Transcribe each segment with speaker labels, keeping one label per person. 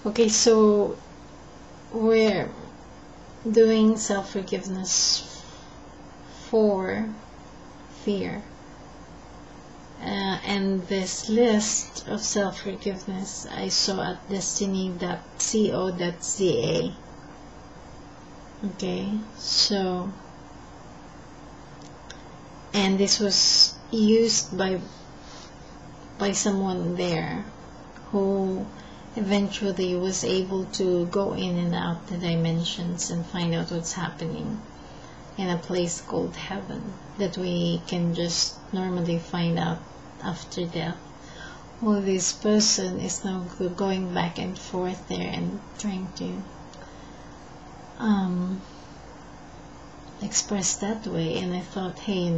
Speaker 1: Okay, so we're doing self-forgiveness for fear. And this list of self-forgiveness I saw at destiny.co.za. Okay, so, and this was used by someone there who eventually was able to go in and out the dimensions and find out what's happening in a place called heaven that we can just normally find out after death. Well, this person is now going back and forth there and trying to express that way, and I thought, hey,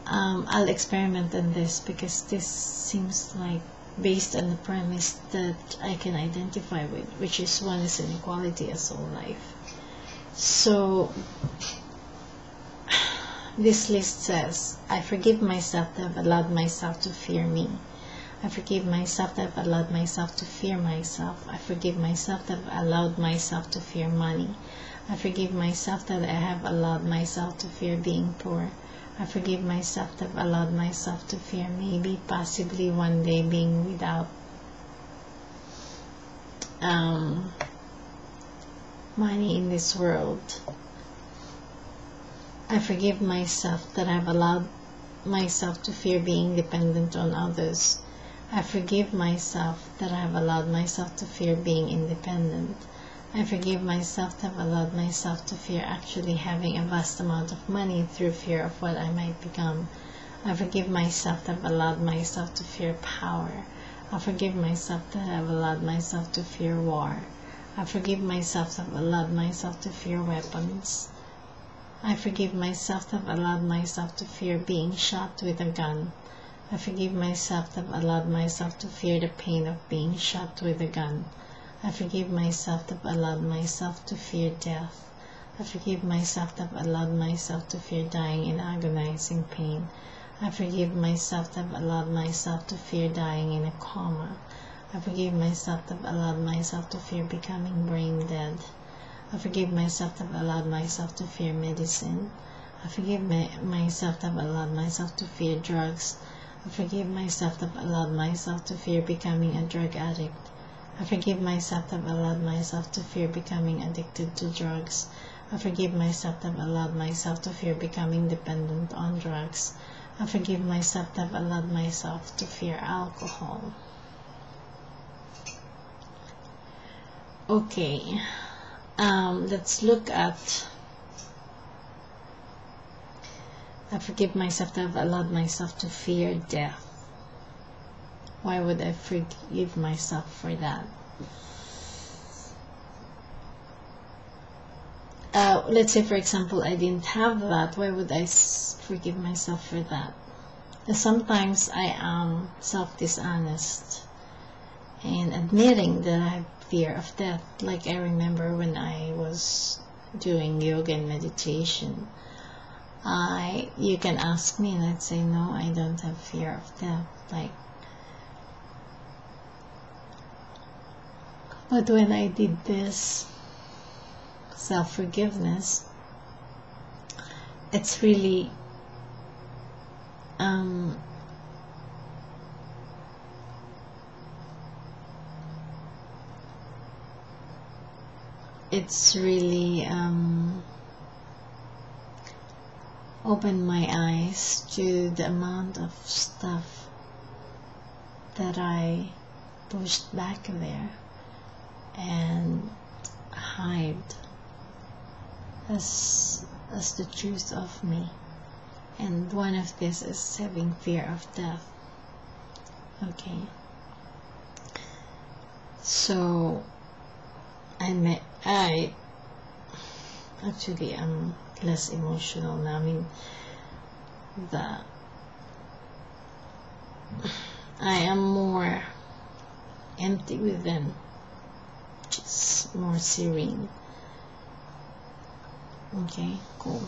Speaker 1: I'll experiment on this, because this seems like based on the premise that I can identify with, which is oneness and equality as all life. So this list says, I forgive myself that I've allowed myself to fear me. I forgive myself that I've allowed myself to fear myself. I forgive myself that I've allowed myself to fear money. I forgive myself that I have allowed myself to fear being poor. I forgive myself that I've allowed myself to fear maybe, possibly one day being without money in this world. I forgive myself that I've allowed myself to fear being dependent on others. I forgive myself that I have allowed myself to fear being independent. I forgive myself that I've allowed myself to fear actually having a vast amount of money through fear of what I might become. I forgive myself that I've allowed myself to fear power. I forgive myself that I've allowed myself to fear war. I forgive myself that I've allowed myself to fear weapons. I forgive myself that I've allowed myself to fear being shot with a gun. I forgive myself that I've allowed myself to fear the pain of being shot with a gun. I forgive myself that I've allowed myself to fear death. I forgive myself that I've allowed myself to fear dying in agonizing pain. I forgive myself that I've allowed myself to fear dying in a coma. I forgive myself that I've allowed myself to fear becoming brain dead. I forgive myself that I've allowed myself to fear medicine. I forgive myself that I've allowed myself to fear drugs. I forgive myself that I've allowed myself to fear becoming a drug addict. I forgive myself that I've allowed myself to fear becoming addicted to drugs. I forgive myself that I've allowed myself to fear becoming dependent on drugs. I forgive myself that I've allowed myself to fear alcohol. Okay, let's look at, I forgive myself that I've allowed myself to fear death. Why would I forgive myself for that? Let's say, for example, I didn't have that. Why would I forgive myself for that? Sometimes I am self-dishonest in admitting that I have fear of death. Like I remember when I was doing yoga and meditation, you can ask me and I'd say, no, I don't have fear of death. But when I did this self-forgiveness, it's really opened my eyes to the amount of stuff that I pushed back there and hide as the truth of me. And one of this is having fear of death. Okay, so I actually am less emotional now. I mean, I am more empty within, just more serene. Okay, cool.